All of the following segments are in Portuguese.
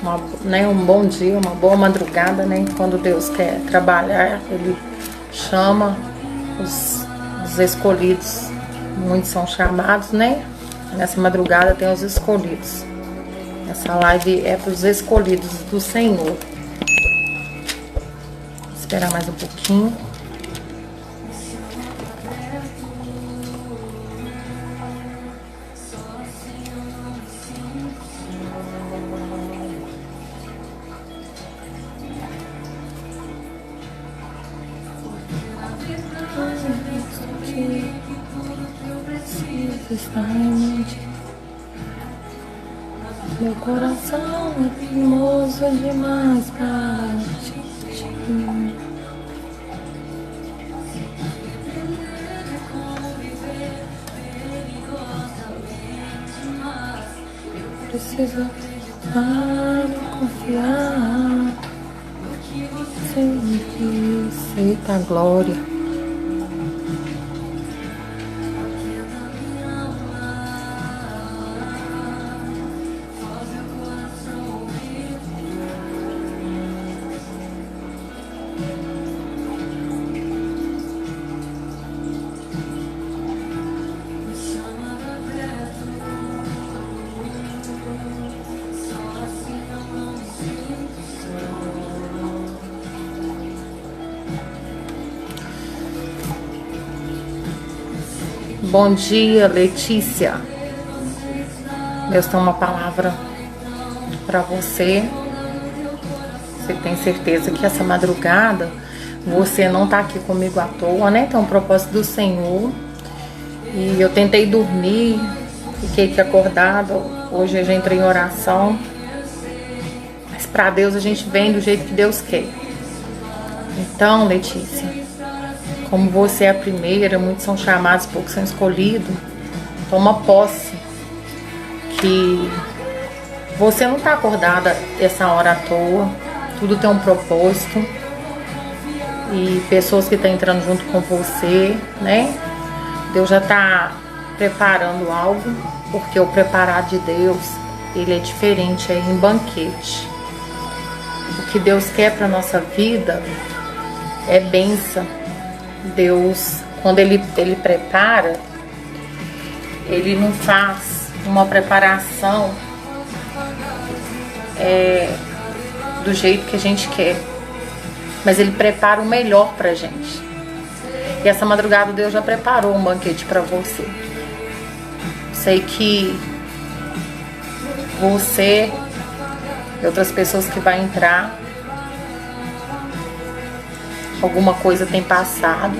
um bom dia, uma boa madrugada, né? Quando Deus quer trabalhar, Ele chama os escolhidos. Muitos são chamados, né? Nessa madrugada tem os escolhidos. Essa live é para os escolhidos do Senhor. Vou esperar mais um pouquinho. Meu coração é teimoso demais para ti. Preciso acreditar e confiar. Sempre aceita a glória. Bom dia, Letícia. Deus tem uma palavra para você. Você tem certeza que essa madrugada você não tá aqui comigo à toa, né? Tem um propósito do Senhor. E eu tentei dormir, fiquei aqui acordada. Hoje eu já entrei em oração. Mas para Deus a gente vem do jeito que Deus quer. Então, Letícia, como você é a primeira, muitos são chamados, poucos são escolhidos. Toma posse que você não está acordada essa hora à toa. Tudo tem um propósito. E pessoas que estão entrando junto com você, né? Deus já está preparando algo, porque o preparar de Deus, ele é diferente, é em banquete. O que Deus quer para nossa vida é bênção. Deus, quando ele prepara, ele não faz uma preparação do jeito que a gente quer, mas ele prepara o melhor pra gente. E essa madrugada Deus já preparou um banquete para você. Sei que você e outras pessoas que vão entrar, alguma coisa tem passado,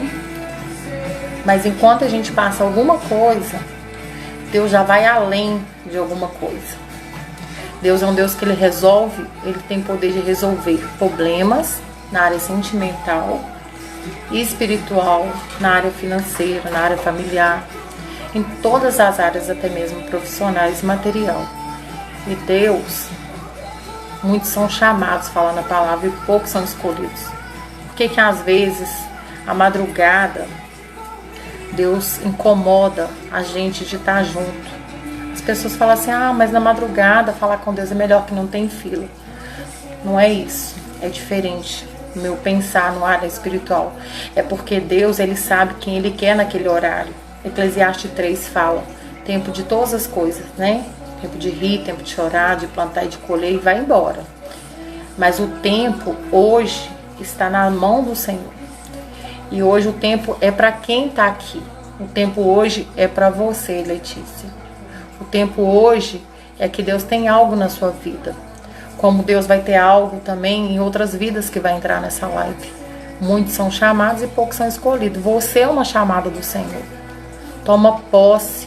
mas enquanto a gente passa alguma coisa, Deus já vai além de alguma coisa. Deus é um Deus que ele resolve, ele tem poder de resolver problemas na área sentimental e espiritual, na área financeira, na área familiar, em todas as áreas, até mesmo profissionais e material. E Deus, muitos são chamados, falando a palavra, e poucos são escolhidos. Que às vezes a madrugada Deus incomoda a gente de estar junto. As pessoas falam assim: ah, mas na madrugada falar com Deus é melhor, que não tem fila. Não é isso, é diferente. O meu pensar no área espiritual é porque Deus, ele sabe quem ele quer naquele horário. Eclesiastes 3 fala: tempo de todas as coisas, né? Tempo de rir, tempo de chorar, de plantar e de colher, e vai embora. Mas o tempo hoje está na mão do Senhor. E hoje o tempo é para quem está aqui. O tempo hoje é para você, Letícia. O tempo hoje é que Deus tem algo na sua vida. Como Deus vai ter algo também em outras vidas que vai entrar nessa live. Muitos são chamados e poucos são escolhidos. Você é uma chamada do Senhor. Toma posse.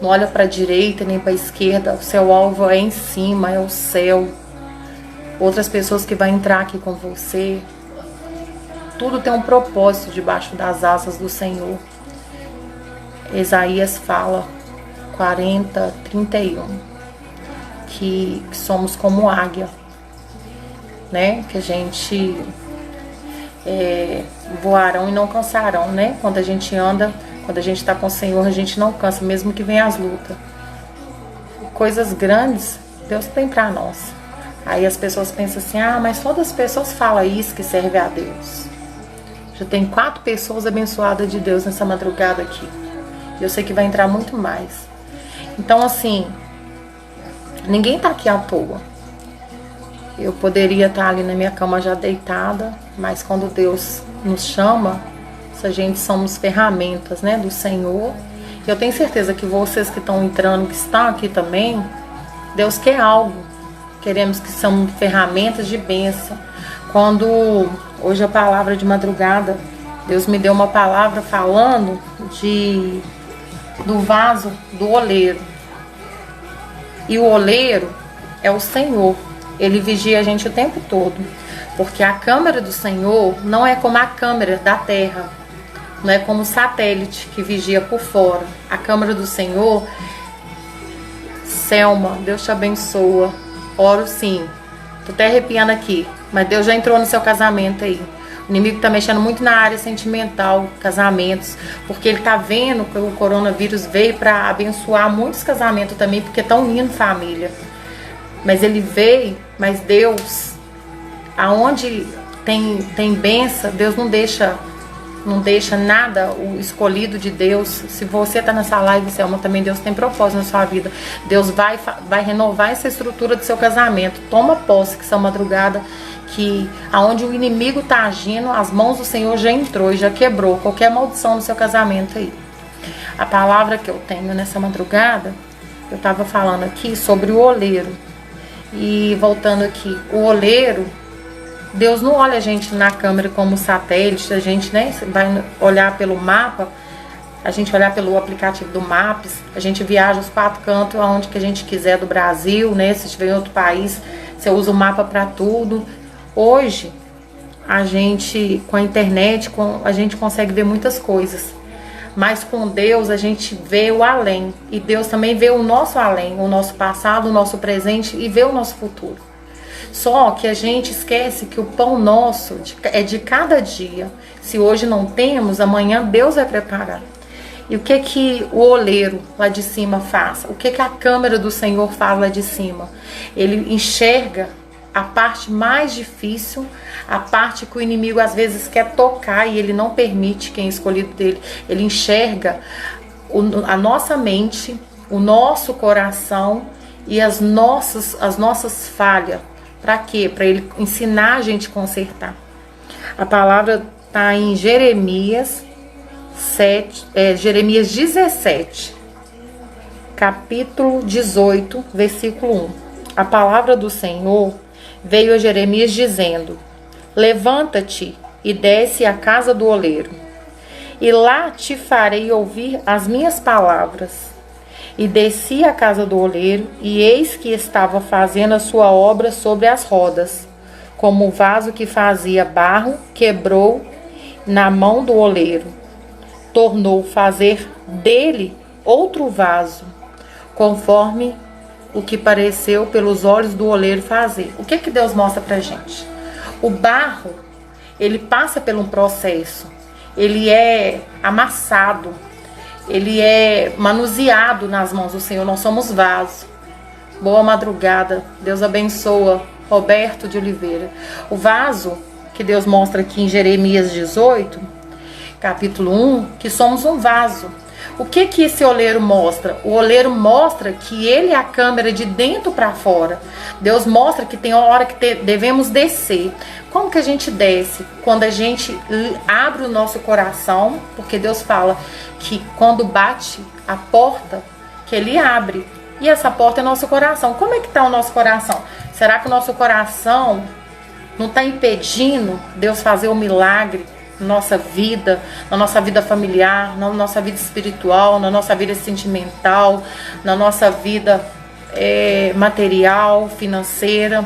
Não olha para a direita nem para a esquerda. O seu alvo é em cima, é o céu. Outras pessoas que vão entrar aqui com você. Tudo tem um propósito debaixo das asas do Senhor. Isaías fala, 40:31, que somos como águia, né? Que a gente voarão e não cansarão, né? Quando a gente anda, quando a gente está com o Senhor, a gente não cansa, mesmo que venha as lutas. Coisas grandes, Deus tem para nós. Aí as pessoas pensam assim, ah, mas todas as pessoas falam isso que serve a Deus. Já tem 4 pessoas abençoadas de Deus nessa madrugada aqui. Eu sei que vai entrar muito mais. Então assim, ninguém tá aqui à toa. Eu poderia estar ali na minha cama já deitada, mas quando Deus nos chama, a gente somos ferramentas, né, do Senhor. E eu tenho certeza que vocês que estão entrando, que estão aqui também, Deus quer algo. Queremos que são ferramentas de bênção. Quando hoje a palavra de madrugada, Deus me deu uma palavra falando do vaso do oleiro. E o oleiro é o Senhor. Ele vigia a gente o tempo todo. Porque a câmera do Senhor não é como a câmera da terra. Não é como o satélite que vigia por fora. A câmera do Senhor, Selma, Deus te abençoa. Oro sim. Tô até arrepiando aqui. Mas Deus já entrou no seu casamento aí. O inimigo tá mexendo muito na área sentimental, casamentos. Porque ele tá vendo que o coronavírus veio para abençoar muitos casamentos também, porque estão unindo família. Mas ele veio, mas Deus, aonde tem bênção, Deus não deixa nada, o escolhido de Deus. Se você está nessa live, Selma, também Deus tem propósito na sua vida. Deus vai renovar essa estrutura do seu casamento. Toma posse que essa madrugada, que aonde o inimigo está agindo, as mãos do Senhor já entrou e já quebrou qualquer maldição no seu casamento aí. A palavra que eu tenho nessa madrugada, eu estava falando aqui sobre o oleiro. E voltando aqui, o oleiro, Deus não olha a gente na câmera como satélite, a gente, né, vai olhar pelo mapa, a gente olhar pelo aplicativo do Maps, a gente viaja os 4 cantos aonde que a gente quiser do Brasil, né, se estiver em outro país, você usa o mapa para tudo. Hoje, a gente, com a internet, a gente consegue ver muitas coisas, mas com Deus a gente vê o além, e Deus também vê o nosso além, o nosso passado, o nosso presente e vê o nosso futuro. Só que a gente esquece que o pão nosso é de cada dia. Se hoje não temos, amanhã Deus vai preparar. E o que o oleiro lá de cima faz? O que a câmera do Senhor faz lá de cima? Ele enxerga a parte mais difícil, a parte que o inimigo às vezes quer tocar e ele não permite, quem é escolhido dele. Ele enxerga a nossa mente, o nosso coração e as nossas falhas. Para quê? Para ele ensinar a gente a consertar. A palavra está em Jeremias 17, capítulo 18, versículo 1. A palavra do Senhor veio a Jeremias dizendo: levanta-te e desce à casa do oleiro, e lá te farei ouvir as minhas palavras. E desci à casa do oleiro, e eis que estava fazendo a sua obra sobre as rodas. Como o vaso que fazia barro quebrou na mão do oleiro, tornou fazer dele outro vaso, conforme o que pareceu pelos olhos do oleiro fazer. O que Deus mostra pra gente? O barro, ele passa por um processo, ele é amassado, ele é manuseado nas mãos do Senhor. Nós somos vasos. Boa madrugada, Deus abençoa. Roberto de Oliveira. O vaso que Deus mostra aqui em Jeremias 18, capítulo 1, que somos um vaso. O que esse oleiro mostra? O oleiro mostra que ele é a câmera de dentro para fora. Deus mostra que tem uma hora que devemos descer. Como que a gente desce? Quando a gente abre o nosso coração, porque Deus fala que quando bate a porta, que ele abre. E essa porta é nosso coração. Como é que está o nosso coração? Será que o nosso coração não está impedindo Deus fazer o milagre na nossa vida familiar, na nossa vida espiritual, na nossa vida sentimental, na nossa vida material, financeira?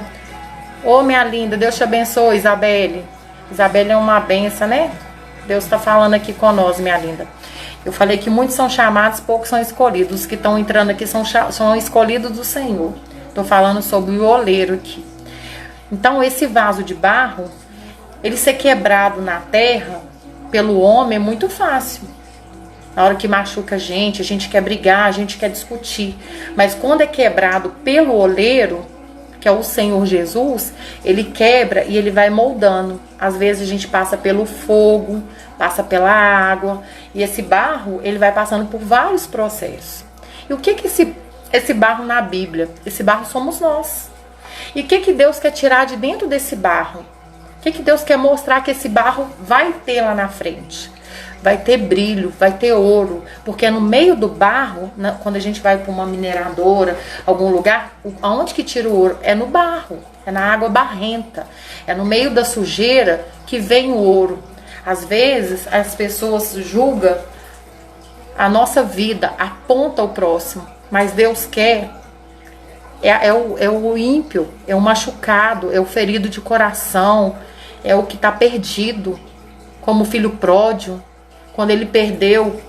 Ô, minha linda, Deus te abençoe, Isabelle. Isabelle é uma benção, né? Deus está falando aqui com nós, minha linda. Eu falei que muitos são chamados, poucos são escolhidos. Os que estão entrando aqui são escolhidos do Senhor. Estou falando sobre o oleiro aqui. Então, esse vaso de barro, ele ser quebrado na terra pelo homem é muito fácil. Na hora que machuca a gente quer brigar, a gente quer discutir. Mas quando é quebrado pelo oleiro, que é o Senhor Jesus, ele quebra e ele vai moldando. Às vezes a gente passa pelo fogo, passa pela água, e esse barro, ele vai passando por vários processos. E o que esse barro na Bíblia? Esse barro somos nós. E o que Deus quer tirar de dentro desse barro? O que Deus quer mostrar que esse barro vai ter lá na frente? Vai ter brilho, vai ter ouro, porque é no meio do barro, quando a gente vai para uma mineradora, algum lugar, aonde que tira o ouro? É no barro, é na água barrenta, é no meio da sujeira que vem o ouro. Às vezes as pessoas julgam a nossa vida, aponta o próximo, mas Deus quer, é o ímpio, é o machucado, é o ferido de coração, é o que está perdido, como o filho pródigo. Quando ele perdeu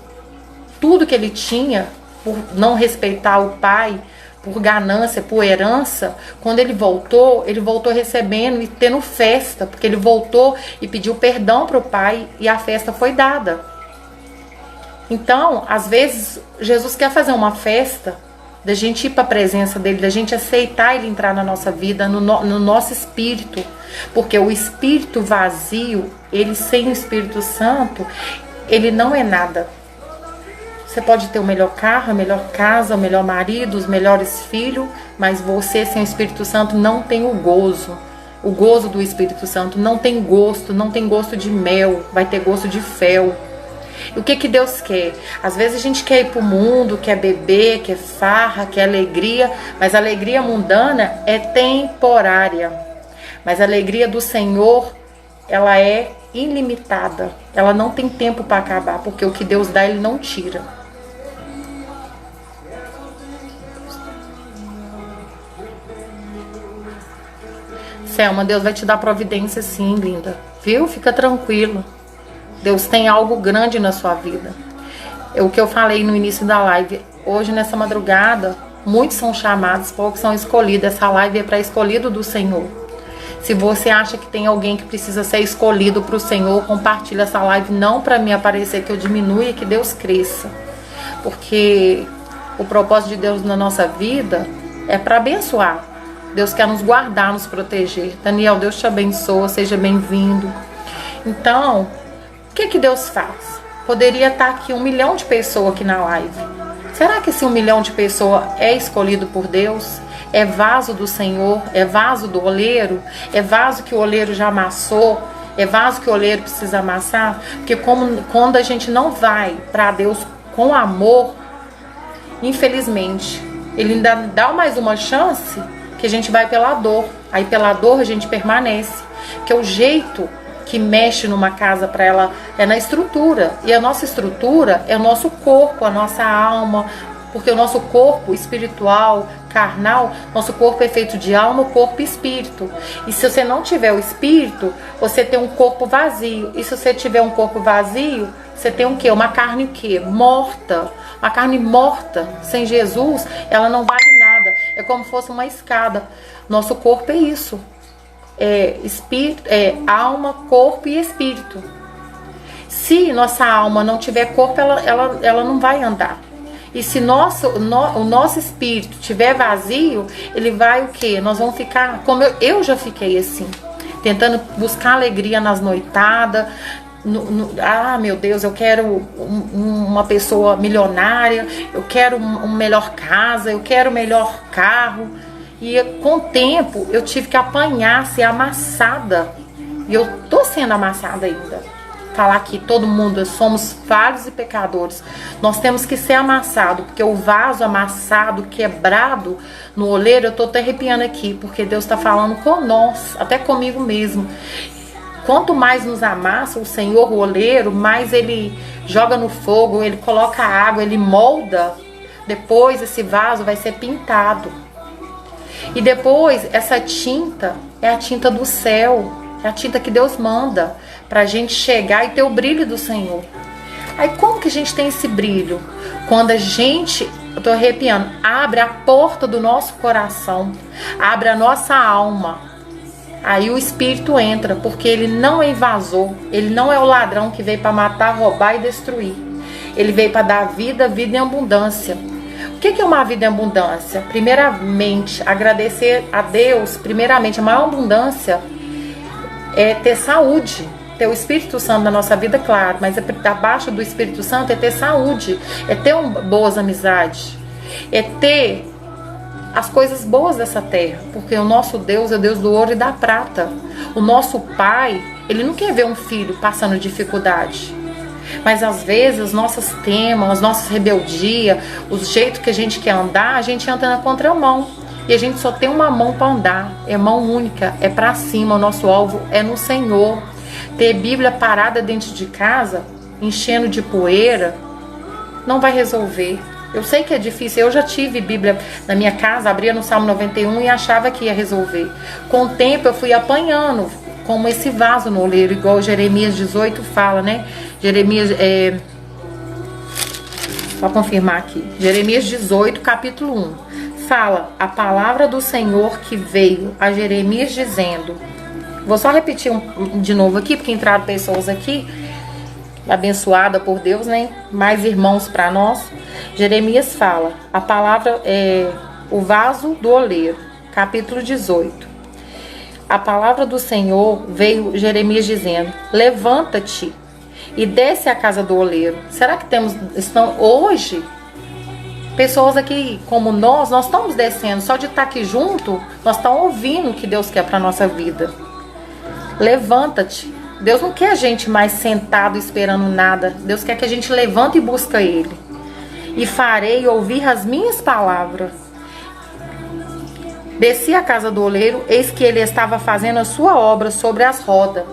tudo que ele tinha, por não respeitar o pai, por ganância, por herança, quando ele voltou recebendo e tendo festa, porque ele voltou e pediu perdão para o pai e a festa foi dada. Então, às vezes, Jesus quer fazer uma festa, da gente ir para a presença dele, da gente aceitar ele entrar na nossa vida, no nosso espírito, porque o espírito vazio, ele sem o Espírito Santo, ele não é nada. Você pode ter o melhor carro, a melhor casa, o melhor marido, os melhores filhos, mas você sem o Espírito Santo não tem o gozo. O gozo do Espírito Santo não tem gosto de mel, vai ter gosto de fel. E o que Deus quer? Às vezes a gente quer ir pro mundo, quer beber, quer farra, quer alegria, mas a alegria mundana é temporária. Mas a alegria do Senhor, ela é ilimitada. Ela não tem tempo para acabar, porque o que Deus dá, ele não tira. Selma, Deus vai te dar providência sim, linda. Viu? Fica tranquilo. Deus tem algo grande na sua vida. É o que eu falei no início da live. Hoje, nessa madrugada, muitos são chamados, poucos são escolhidos. Essa live é para escolhido do Senhor. Se você acha que tem alguém que precisa ser escolhido para o Senhor, compartilha essa live, não para mim aparecer que eu diminua e que Deus cresça. Porque o propósito de Deus na nossa vida é para abençoar. Deus quer nos guardar, nos proteger. Daniel, Deus te abençoa, seja bem-vindo. Então, o que Deus faz? Poderia estar aqui 1 milhão de pessoas aqui na live. Será que esse 1 milhão de pessoas é escolhido por Deus? É vaso do Senhor? É vaso do oleiro? É vaso que o oleiro já amassou? É vaso que o oleiro precisa amassar? Porque quando a gente não vai para Deus com amor, infelizmente, Ele ainda dá mais uma chance que a gente vai pela dor. Aí pela dor a gente permanece. Porque o jeito que mexe numa casa para ela é na estrutura. E a nossa estrutura é o nosso corpo, a nossa alma. Porque o nosso corpo espiritual, carnal, nosso corpo é feito de alma, corpo e espírito. E se você não tiver o espírito, você tem um corpo vazio. E se você tiver um corpo vazio, você tem o quê? Uma carne o quê? Morta. Uma carne morta, sem Jesus, ela não vale nada. É como se fosse uma escada. Nosso corpo é isso. É espírito, é alma, corpo e espírito. Se nossa alma não tiver corpo, ela não vai andar. E se o nosso espírito tiver vazio, ele vai o quê? Nós vamos ficar, como eu já fiquei assim, tentando buscar alegria nas noitadas. Meu Deus, eu quero uma pessoa milionária, eu quero uma melhor casa, eu quero o melhor carro. E com o tempo eu tive que apanhar, ser amassada. E eu tô sendo amassada ainda. Falar que todo mundo somos falhos e pecadores. Nós temos que ser amassado, porque o vaso amassado, quebrado no oleiro, eu tô até arrepiando aqui, porque Deus está falando com nós, até comigo mesmo. Quanto mais nos amassa o Senhor, o oleiro, mais Ele joga no fogo, Ele coloca água, Ele molda. Depois esse vaso vai ser pintado. E depois essa tinta é a tinta do céu, é a tinta que Deus manda pra gente chegar e ter o brilho do Senhor. Aí como que a gente tem esse brilho? Quando a gente, eu tô arrepiando, abre a porta do nosso coração, abre a nossa alma. Aí o Espírito entra, porque ele não é invasor, ele não é o ladrão que veio para matar, roubar e destruir. Ele veio para dar vida, vida em abundância. O que é uma vida em abundância? Primeiramente, agradecer a Deus. Primeiramente, a maior abundância é ter saúde. Ter o Espírito Santo na nossa vida, claro, mas abaixo do Espírito Santo é ter saúde, é ter boas amizades, é ter as coisas boas dessa terra, porque o nosso Deus é o Deus do ouro e da prata. O nosso Pai, Ele não quer ver um filho passando dificuldade, mas às vezes os nossos temas, as nossas rebeldias, o jeito que a gente quer andar, a gente entra na contramão. E a gente só tem uma mão para andar, é mão única, é para cima, o nosso alvo é no Senhor. Ter Bíblia parada dentro de casa, enchendo de poeira, não vai resolver. Eu sei que é difícil, eu já tive Bíblia na minha casa, abria no Salmo 91 e achava que ia resolver. Com o tempo eu fui apanhando, como esse vaso no oleiro, igual Jeremias 18 fala, né? Jeremias, só confirmar aqui, Jeremias 18, capítulo 1. Fala a palavra do Senhor que veio a Jeremias dizendo... Vou só repetir de novo aqui, porque entraram pessoas aqui, abençoada por Deus, né? Mais irmãos para nós. Jeremias fala, a palavra é o vaso do oleiro, capítulo 18. A palavra do Senhor veio Jeremias dizendo, levanta-te e desce à casa do oleiro. Será que estão hoje... Pessoas aqui como nós estamos descendo, só de estar aqui junto, nós estamos ouvindo o que Deus quer para a nossa vida. Levanta-te. Deus não quer a gente mais sentado esperando nada. Deus quer que a gente levante e busque Ele. E farei ouvir as minhas palavras. Desci à casa do oleiro, eis que ele estava fazendo a sua obra sobre as rodas.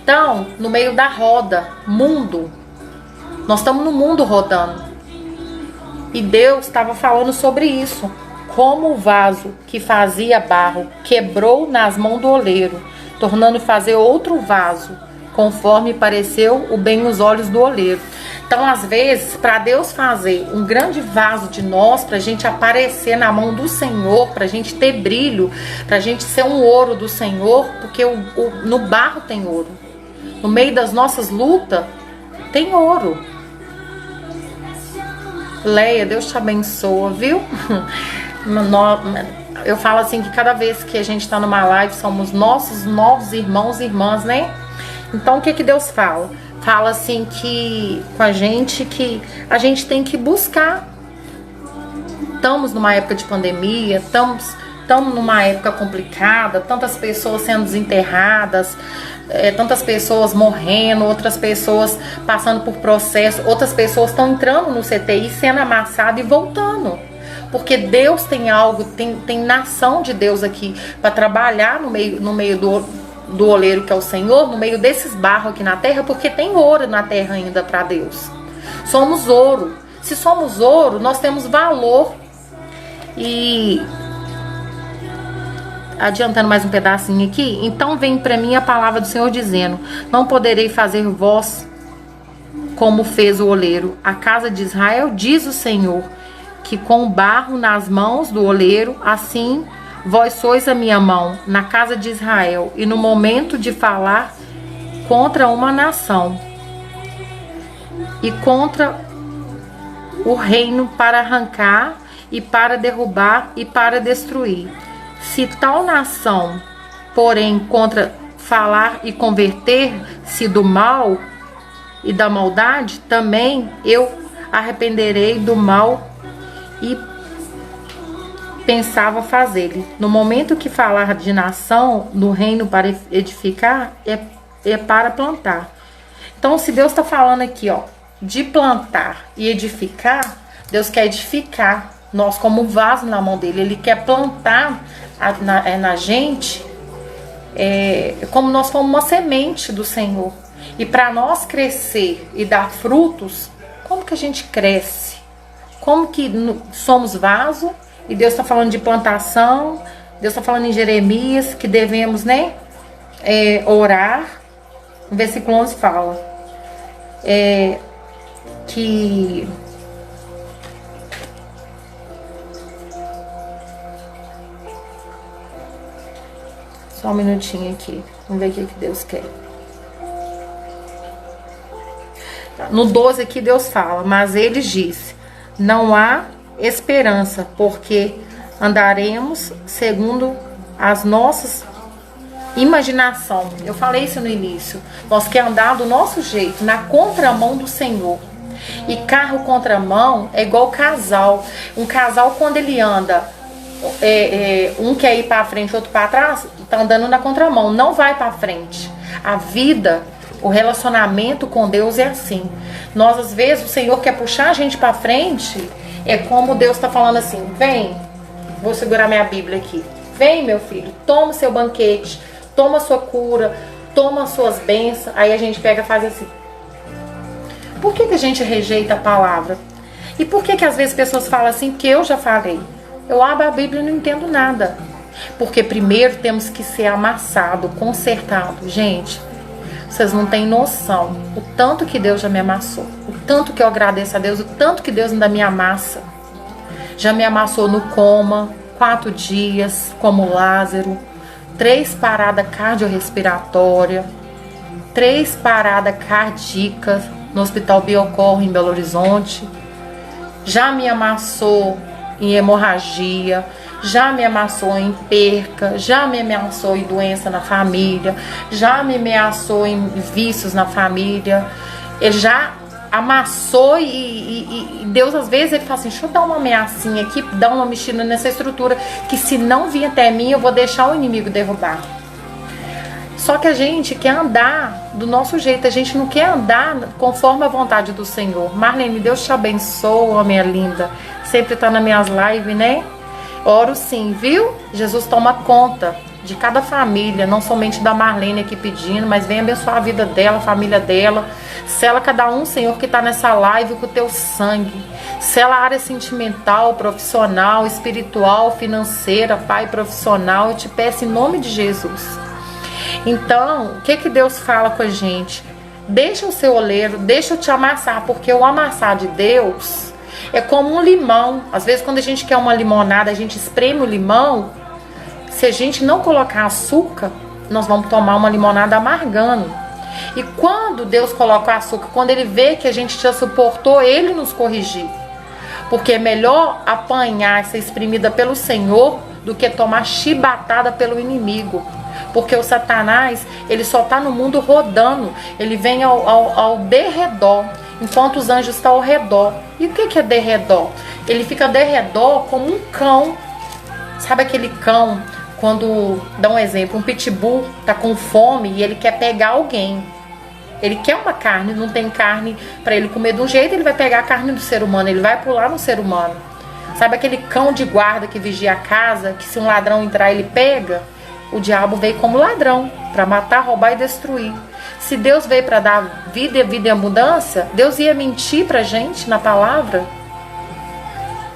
Então, no meio da roda, mundo. Nós estamos no mundo rodando. E Deus estava falando sobre isso. Como o vaso que fazia barro quebrou nas mãos do oleiro, tornando fazer outro vaso, conforme pareceu o bem os olhos do oleiro. Então, às vezes, para Deus fazer um grande vaso de nós, para a gente aparecer na mão do Senhor, para a gente ter brilho, para a gente ser um ouro do Senhor, porque no barro tem ouro. No meio das nossas lutas, tem ouro. Leia, Deus te abençoa, viu? Eu falo assim que cada vez que a gente está numa live, somos nossos novos irmãos e irmãs, né? Então, o que Deus fala? Fala assim com a gente que a gente tem que buscar. Estamos numa época de pandemia, estamos numa época complicada, tantas pessoas sendo desenterradas, tantas pessoas morrendo, outras pessoas passando por processo, outras pessoas estão entrando no CTI, sendo amassadas e voltando. Porque Deus tem algo, tem nação de Deus aqui para trabalhar no meio do oleiro que é o Senhor, no meio desses barros aqui na terra, porque tem ouro na terra ainda para Deus. Somos ouro. Se somos ouro, nós temos valor. E adiantando mais um pedacinho aqui, então vem para mim a palavra do Senhor dizendo: não poderei fazer vós como fez o oleiro. A casa de Israel, diz o Senhor, que com barro nas mãos do oleiro, assim vós sois a minha mão na casa de Israel, e no momento de falar contra uma nação e contra o reino, para arrancar e para derrubar e para destruir. Se tal nação, porém, contra falar e converter-se do mal e da maldade, também eu arrependerei do mal e pensava fazer-lhe. No momento que falar de nação, no reino para edificar, é para plantar. Então, se Deus está falando aqui, ó, de plantar e edificar, Deus quer edificar nós como um vaso na mão dele. Ele quer plantar na gente, como nós fomos uma semente do Senhor. E para nós crescer e dar frutos, como que a gente cresce? Como que somos vaso? E Deus está falando de plantação. Deus está falando em Jeremias que devemos, né, orar. O versículo 11 fala que só um minutinho aqui, vamos ver o que Deus quer. No 12 aqui Deus fala: mas eles disse, não há esperança, porque andaremos segundo as nossas imaginação. Eu falei isso no início. Nós queremos andar do nosso jeito, na contramão do Senhor. E carro contramão é igual casal. Um casal, quando ele anda, um quer ir para frente, outro para trás, tá andando na contramão, não vai para frente. A vida, o relacionamento com Deus é assim. Nós, às vezes, o Senhor quer puxar a gente para frente. É como Deus está falando assim: vem, vou segurar minha Bíblia aqui. Vem, meu filho, toma o seu banquete, toma a sua cura, toma as suas bênçãos. Aí a gente pega e faz assim. Por que a gente rejeita a palavra? E por que às vezes pessoas falam assim? Que eu já falei. Eu abro a Bíblia e não entendo nada. Porque primeiro temos que ser amassado, consertado. Gente, vocês não têm noção o tanto que Deus já me amassou. O tanto que eu agradeço a Deus, o tanto que Deus ainda me amassa. Já me amassou no coma, 4 dias, como Lázaro. 3 paradas cardiorrespiratórias, 3 paradas cardíacas no Hospital Biocor em Belo Horizonte. Já me amassou em hemorragia, já me amassou em perca, já me ameaçou em doença na família, já me ameaçou em vícios na família. Ele já amassou e Deus às vezes ele fala assim: deixa eu dar uma ameaçinha aqui, dar uma mexida nessa estrutura, que se não vir até mim eu vou deixar o inimigo derrubar. Só que a gente quer andar do nosso jeito, a gente não quer andar conforme a vontade do Senhor. Marlene, Deus te abençoe, minha linda, sempre tá nas minhas lives, né? Oro sim, viu? Jesus toma conta de cada família, não somente da Marlene aqui pedindo, mas vem abençoar a vida dela, a família dela. Sela cada um, Senhor, que está nessa live com o teu sangue. Sela a área sentimental, profissional, espiritual, financeira, pai, profissional. Eu te peço em nome de Jesus. Então, o que Deus fala com a gente? Deixa o seu oleiro, deixa eu te amassar, porque o amassar de Deus é como um limão. Às vezes, quando a gente quer uma limonada, a gente espreme o limão. Se a gente não colocar açúcar, nós vamos tomar uma limonada amargando. E quando Deus coloca o açúcar, quando Ele vê que a gente já suportou, Ele nos corrigir. Porque é melhor apanhar, ser espremida pelo Senhor, do que tomar chibatada pelo inimigo. Porque o Satanás, ele só está no mundo rodando. Ele vem ao derredor, enquanto os anjos estão ao redor. E o que é derredor? Ele fica derredor como um cão. Sabe aquele cão, quando, dá um exemplo, um pitbull tá com fome e ele quer pegar alguém. Ele quer uma carne, não tem carne para ele comer de um jeito, ele vai pegar a carne do ser humano, ele vai pular no ser humano. Sabe aquele cão de guarda que vigia a casa, que se um ladrão entrar ele pega? O diabo veio como ladrão, para matar, roubar e destruir. Se Deus veio para dar vida e abundância, Deus ia mentir pra gente na palavra?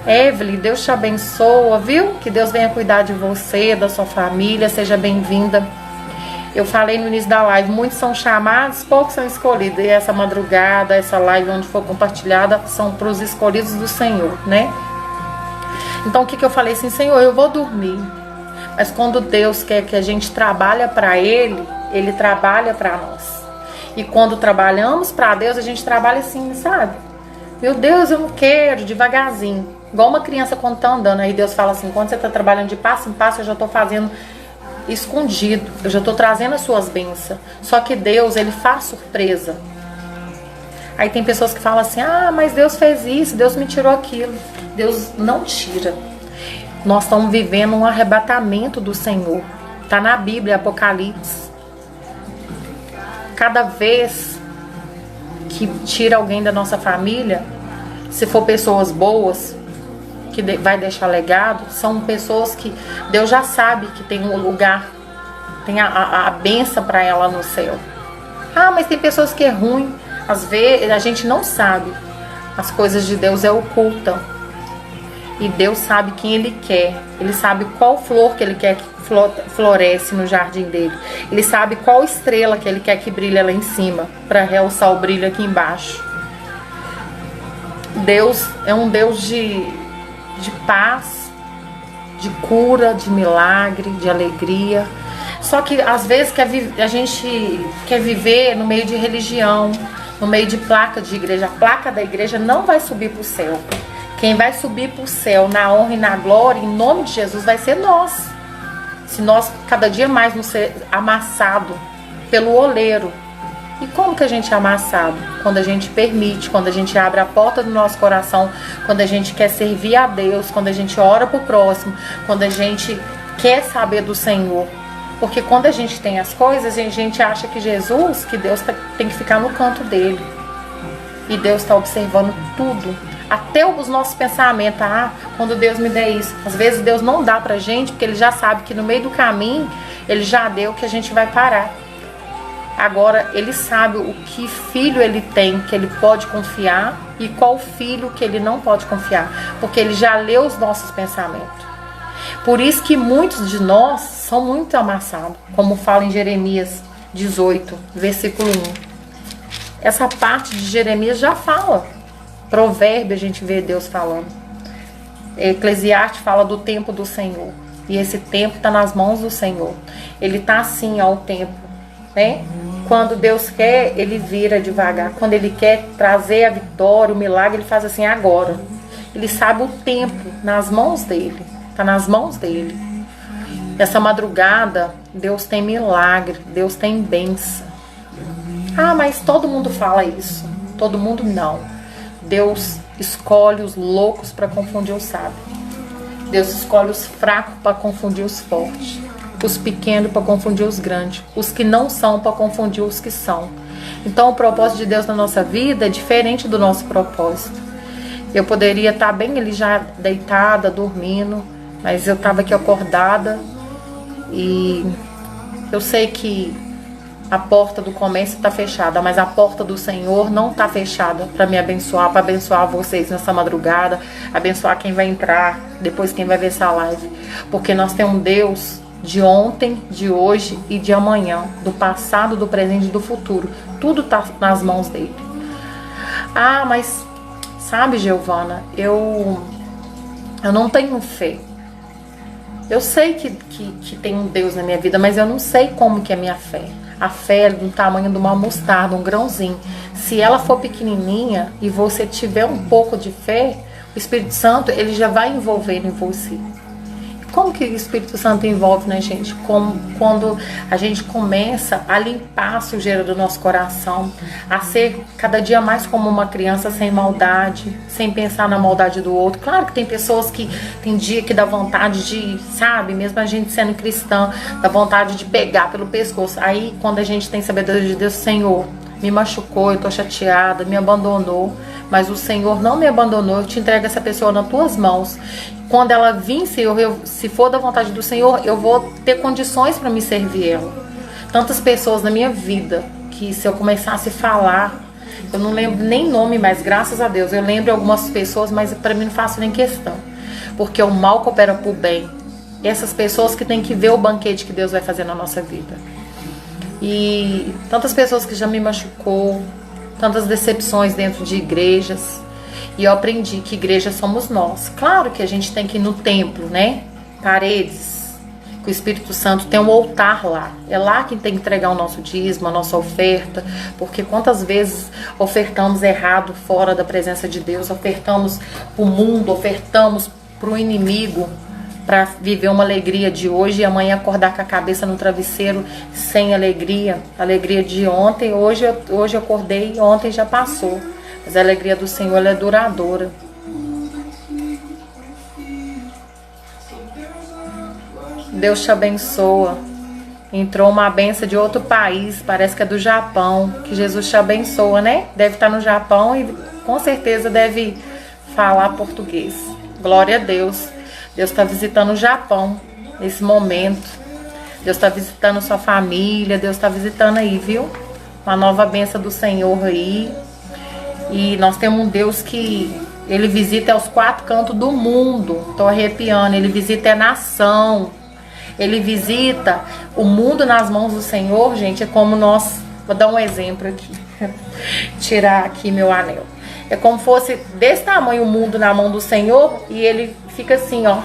Evelyn, Deus te abençoa, viu? Que Deus venha cuidar de você, da sua família, seja bem-vinda. Eu falei no início da live, muitos são chamados, poucos são escolhidos. E essa madrugada, essa live onde for compartilhada, são para os escolhidos do Senhor, né? Então o que eu falei assim: Senhor, eu vou dormir. Mas quando Deus quer que a gente trabalhe para Ele, Ele trabalha para nós. E quando trabalhamos para Deus, a gente trabalha assim, sabe? Meu Deus, eu não quero, devagarzinho. Igual uma criança quando tá andando, aí Deus fala assim: quando você tá trabalhando de passo em passo, eu já tô fazendo escondido, eu já tô trazendo as suas bênçãos. Só que Deus, Ele faz surpresa. Aí tem pessoas que falam assim: ah, mas Deus fez isso, Deus me tirou aquilo. Deus não tira. Nós estamos vivendo um arrebatamento do Senhor. Tá na Bíblia, Apocalipse. Cada vez que tira alguém da nossa família, se for pessoas boas, que vai deixar legado, são pessoas que Deus já sabe que tem um lugar, tem a bênção para ela no céu. Ah, mas tem pessoas que é ruim. Às vezes a gente não sabe. As coisas de Deus é ocultam. E Deus sabe quem Ele quer. Ele sabe qual flor que Ele quer que floresce no jardim dele. Ele sabe qual estrela que Ele quer que brilhe lá em cima, para realçar o brilho aqui embaixo. Deus é um Deus de paz, de cura, de milagre, de alegria. Só que às vezes a gente quer viver no meio de religião, no meio de placa de igreja. A placa da igreja não vai subir para o céu. Quem vai subir para o céu na honra e na glória, em nome de Jesus, vai ser nós. Se nós cada dia mais não ser amassado pelo oleiro. E como que a gente é amassado? Quando a gente permite, quando a gente abre a porta do nosso coração, quando a gente quer servir a Deus, quando a gente ora pro próximo, quando a gente quer saber do Senhor. Porque quando a gente tem as coisas, a gente acha que Jesus, que Deus tem que ficar no canto dele. E Deus está observando tudo. Até os nossos pensamentos. Quando Deus me der isso. Às vezes Deus não dá pra gente, porque Ele já sabe que no meio do caminho, Ele já deu que a gente vai parar. Agora, Ele sabe o que filho Ele tem, que Ele pode confiar, e qual filho que Ele não pode confiar. Porque Ele já leu os nossos pensamentos. Por isso que muitos de nós são muito amassados. Como fala em Jeremias 18, versículo 1. Essa parte de Jeremias já fala. Provérbio a gente vê Deus falando. Eclesiastes fala do tempo do Senhor. E esse tempo está nas mãos do Senhor. Ele está assim ao tempo, né? Quando Deus quer, Ele vira devagar. Quando Ele quer trazer a vitória, o milagre, Ele faz assim agora. Ele sabe o tempo nas mãos dEle. Está nas mãos dEle. Essa madrugada, Deus tem milagre. Deus tem bênção. Mas todo mundo fala isso. Todo mundo não. Deus escolhe os loucos para confundir os sábios. Deus escolhe os fracos para confundir os fortes. Os pequenos para confundir os grandes. Os que não são para confundir os que são. Então o propósito de Deus na nossa vida é diferente do nosso propósito. Eu poderia estar bem ali já deitada, dormindo. Mas eu estava aqui acordada. E eu sei que a porta do comércio está fechada, mas a porta do Senhor não está fechada para me abençoar, para abençoar vocês nessa madrugada, abençoar quem vai entrar, depois quem vai ver essa live. Porque nós temos um Deus de ontem, de hoje e de amanhã, do passado, do presente e do futuro. Tudo está nas mãos dele. Mas sabe, Giovana, eu não tenho fé. Eu sei que tem um Deus na minha vida, mas eu não sei como que é a minha fé. A fé é do tamanho de uma mostarda, um grãozinho. Se ela for pequenininha e você tiver um pouco de fé, o Espírito Santo, ele já vai envolver em você. Como que o Espírito Santo envolve na gente? Quando a gente começa a limpar a sujeira do nosso coração, a ser cada dia mais como uma criança sem maldade, sem pensar na maldade do outro. Claro que tem pessoas que tem dia que dá vontade de, sabe, mesmo a gente sendo cristã, dá vontade de pegar pelo pescoço. Aí quando a gente tem sabedoria de Deus, Senhor, me machucou, eu tô chateada, me abandonou, mas o Senhor não me abandonou, eu te entrego essa pessoa nas tuas mãos. Quando ela vir, Senhor, se for da vontade do Senhor, eu vou ter condições para me servir ela. Tantas pessoas na minha vida que se eu começasse a falar, eu não lembro nem nome, mas graças a Deus eu lembro algumas pessoas, mas para mim não faço nem questão, porque o mal coopera pro bem. Essas pessoas que têm que ver o banquete que Deus vai fazer na nossa vida. E tantas pessoas que já me machucou, tantas decepções dentro de igrejas. E eu aprendi que igreja somos nós. Claro que a gente tem que ir no templo, né? Paredes. Que o Espírito Santo tem um altar lá. É lá que tem que entregar o nosso dízimo, a nossa oferta. Porque quantas vezes ofertamos errado fora da presença de Deus. Ofertamos para o mundo, ofertamos para o inimigo. Para viver uma alegria de hoje e amanhã acordar com a cabeça no travesseiro sem alegria. Alegria de ontem, hoje eu acordei, ontem já passou. Mas a alegria do Senhor, ela é duradoura. Deus te abençoa. Entrou uma benção de outro país, parece que é do Japão. Que Jesus te abençoa, né? Deve estar no Japão e com certeza deve falar português. Glória a Deus. Deus está visitando o Japão nesse momento. Deus está visitando sua família. Deus está visitando aí, viu? Uma nova bênção do Senhor aí. E nós temos um Deus que Ele visita aos 4 cantos do mundo. Estou arrepiando. Ele visita a nação. Ele visita o mundo nas mãos do Senhor, gente. É como nós... Vou dar um exemplo aqui. Tirar aqui meu anel. É como fosse desse tamanho o mundo na mão do Senhor. E Ele fica assim, ó,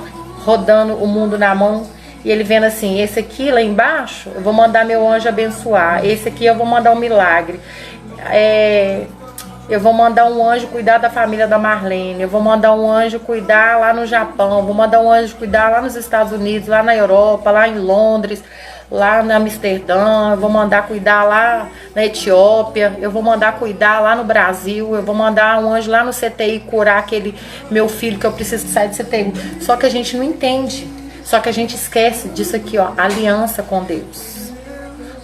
rodando o mundo na mão. E Ele vendo assim, esse aqui lá embaixo, eu vou mandar meu anjo abençoar. Esse aqui eu vou mandar um milagre. Eu vou mandar um anjo cuidar da família da Marlene. Eu vou mandar um anjo cuidar lá no Japão. Vou mandar um anjo cuidar lá nos Estados Unidos, lá na Europa, lá em Londres, lá na Amsterdã. Eu vou mandar cuidar lá na Etiópia. Eu vou mandar cuidar lá no Brasil. Eu vou mandar um anjo lá no CTI curar aquele meu filho que eu preciso sair de CTI. Só que a gente não entende. Só que a gente esquece disso aqui, ó, aliança com Deus.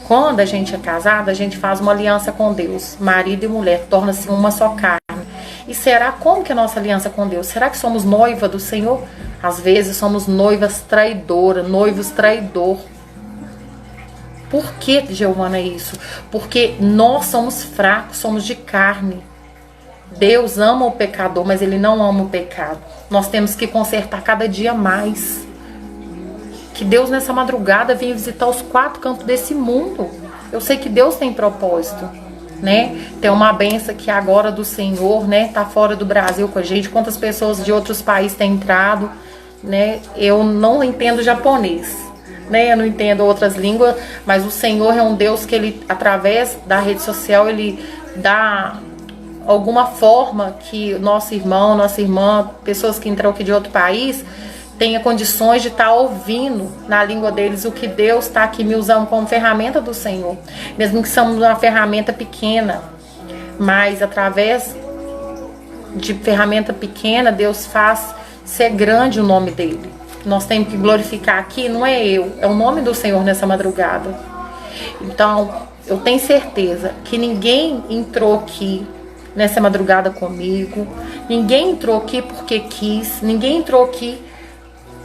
Quando a gente é casado, a gente faz uma aliança com Deus. Marido e mulher, torna-se uma só carne. E será como que é a nossa aliança com Deus? Será que somos noiva do Senhor? Às vezes somos noivas traidoras, noivos traidor. Por que, Giovana, é isso? Porque nós somos fracos, somos de carne. Deus ama o pecador, mas Ele não ama o pecado. Nós temos que consertar cada dia mais. Que Deus nessa madrugada venha visitar os 4 cantos desse mundo. Eu sei que Deus tem propósito, né? Tem uma benção que agora do Senhor, né? Tá fora do Brasil com a gente. Quantas pessoas de outros países têm entrado, né? Eu não entendo japonês, né? Eu não entendo outras línguas, mas o Senhor é um Deus que Ele, através da rede social, Ele dá alguma forma que nosso irmão, nossa irmã, pessoas que entram aqui de outro país, tenha condições de estar ouvindo na língua deles o que Deus está aqui me usando como ferramenta do Senhor. Mesmo que somos uma ferramenta pequena, mas através de ferramenta pequena, Deus faz ser grande o nome dele. Nós temos que glorificar aqui, não é eu, é o nome do Senhor nessa madrugada. Então, eu tenho certeza que ninguém entrou aqui nessa madrugada comigo, ninguém entrou aqui porque quis, ninguém entrou aqui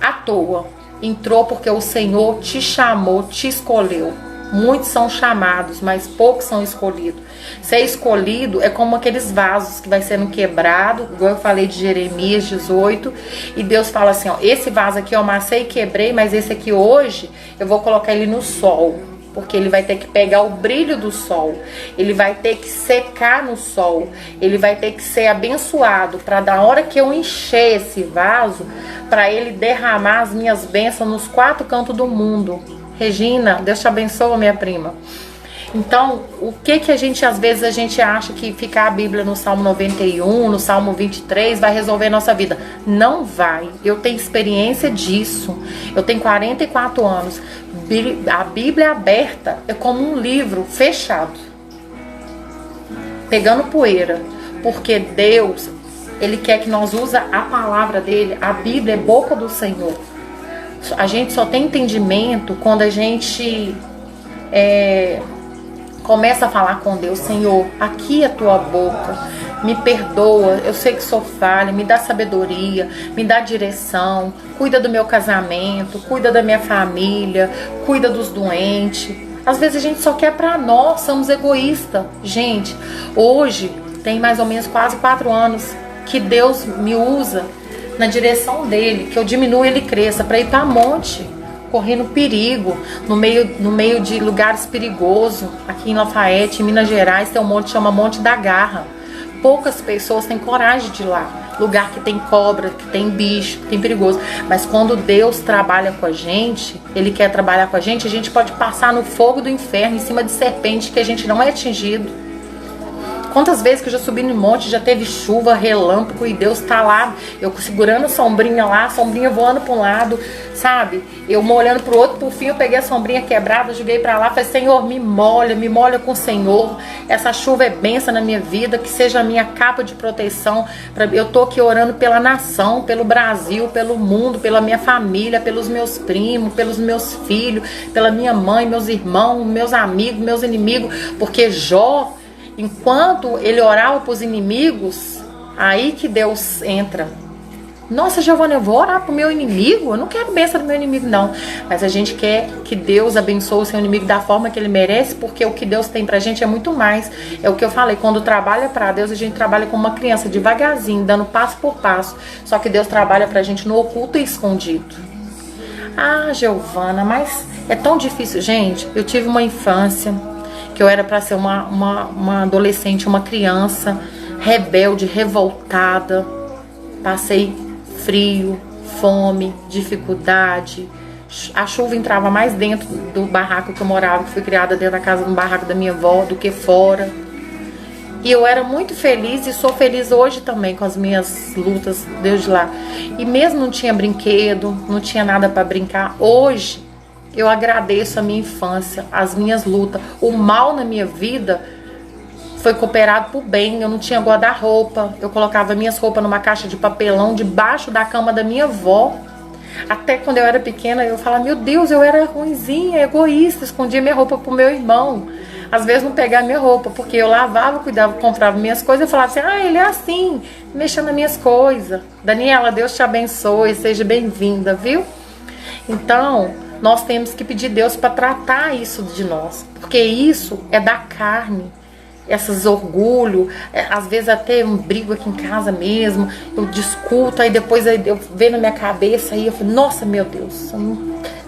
à toa. Entrou porque o Senhor te chamou, te escolheu. Muitos são chamados, mas poucos são escolhidos. Ser escolhido é como aqueles vasos que vai sendo quebrado, igual eu falei de Jeremias 18, e Deus fala assim, ó, esse vaso aqui eu amassei e quebrei, mas esse aqui hoje eu vou colocar ele no sol, porque ele vai ter que pegar o brilho do sol, ele vai ter que secar no sol, ele vai ter que ser abençoado, para da hora que eu encher esse vaso, para ele derramar as minhas bênçãos nos 4 cantos do mundo. Regina, Deus te abençoe, minha prima. Então, o que a gente, às vezes, a gente acha que ficar a Bíblia no Salmo 91, no Salmo 23, vai resolver a nossa vida. Não vai. Eu tenho experiência disso. Eu tenho 44 anos. A Bíblia aberta é como um livro fechado, pegando poeira. Porque Deus, Ele quer que nós use a palavra dEle. A Bíblia é boca do Senhor. A gente só tem entendimento quando a gente começa a falar com Deus. Senhor, aqui é a tua boca, me perdoa, eu sei que sou falha, me dá sabedoria, me dá direção, cuida do meu casamento, cuida da minha família, cuida dos doentes. Às vezes a gente só quer pra nós, somos egoístas. Gente, hoje tem mais ou menos quase 4 anos que Deus me usa na direção dele, que eu diminuo e ele cresça, para ir para monte, correndo perigo, no meio de lugares perigosos. Aqui em Lafayette, em Minas Gerais, tem um monte que chama Monte da Garra. Poucas pessoas têm coragem de ir lá. Lugar que tem cobra, que tem bicho, que tem perigoso. Mas quando Deus trabalha com a gente, Ele quer trabalhar com a gente pode passar no fogo do inferno, em cima de serpente, que a gente não é atingido. Quantas vezes que eu já subi no monte, já teve chuva, relâmpago, e Deus tá lá, eu segurando a sombrinha lá, a sombrinha voando para um lado, sabe? Eu olhando pro outro, por fim eu peguei a sombrinha quebrada, joguei para lá, falei, Senhor, me molha com o Senhor, essa chuva é bênção na minha vida, que seja a minha capa de proteção. Eu tô aqui orando pela nação, pelo Brasil, pelo mundo, pela minha família, pelos meus primos, pelos meus filhos, pela minha mãe, meus irmãos, meus amigos, meus inimigos, porque Jó, enquanto ele orava para os inimigos, aí que Deus entra. Nossa, Giovana, eu vou orar para o meu inimigo? Eu não quero bênção do meu inimigo, não. Mas a gente quer que Deus abençoe o seu inimigo da forma que ele merece, porque o que Deus tem pra gente é muito mais. É o que eu falei, quando trabalha para Deus, a gente trabalha como uma criança, devagarzinho, dando passo por passo. Só que Deus trabalha pra gente no oculto e escondido. Ah, Giovana, mas é tão difícil. Gente, eu tive uma infância que eu era para ser uma adolescente, uma criança rebelde, revoltada. Passei frio, fome, dificuldade. A chuva entrava mais dentro do barraco que eu morava, que fui criada dentro da casa, do barraco da minha avó, do que fora. E eu era muito feliz e sou feliz hoje também com as minhas lutas desde lá. E mesmo não tinha brinquedo, não tinha nada para brincar, hoje eu agradeço a minha infância, as minhas lutas. O mal na minha vida foi cooperado por bem. Eu não tinha guarda-roupa, eu colocava minhas roupas numa caixa de papelão debaixo da cama da minha avó. Até quando eu era pequena, eu falava, meu Deus, eu era ruinzinha, egoísta, escondia minha roupa pro meu irmão. Às vezes não pegava minha roupa, porque eu lavava, cuidava, comprava minhas coisas. Eu falava assim, ele é assim, mexendo nas minhas coisas. Daniela, Deus te abençoe, seja bem-vinda, viu? Então, nós temos que pedir Deus para tratar isso de nós, porque isso é da carne. Esses orgulho, às vezes até um brigo aqui em casa mesmo, eu discuto, aí depois eu vejo na minha cabeça e eu falo, nossa, meu Deus,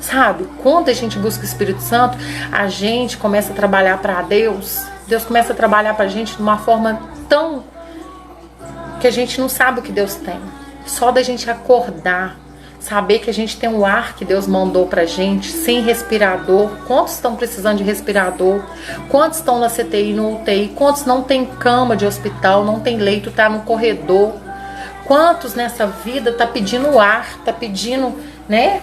sabe? Quando a gente busca o Espírito Santo, a gente começa a trabalhar para Deus, Deus começa a trabalhar pra gente de uma forma tão que a gente não sabe o que Deus tem. Só da gente acordar, saber que a gente tem um ar que Deus mandou pra gente, sem respirador. Quantos estão precisando de respirador? Quantos estão na CTI, no UTI? Quantos não tem cama de hospital, não tem leito, tá no corredor? Quantos nessa vida tá pedindo ar, tá pedindo, né?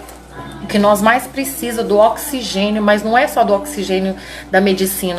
O que nós mais precisamos do oxigênio, mas não é só do oxigênio da medicina.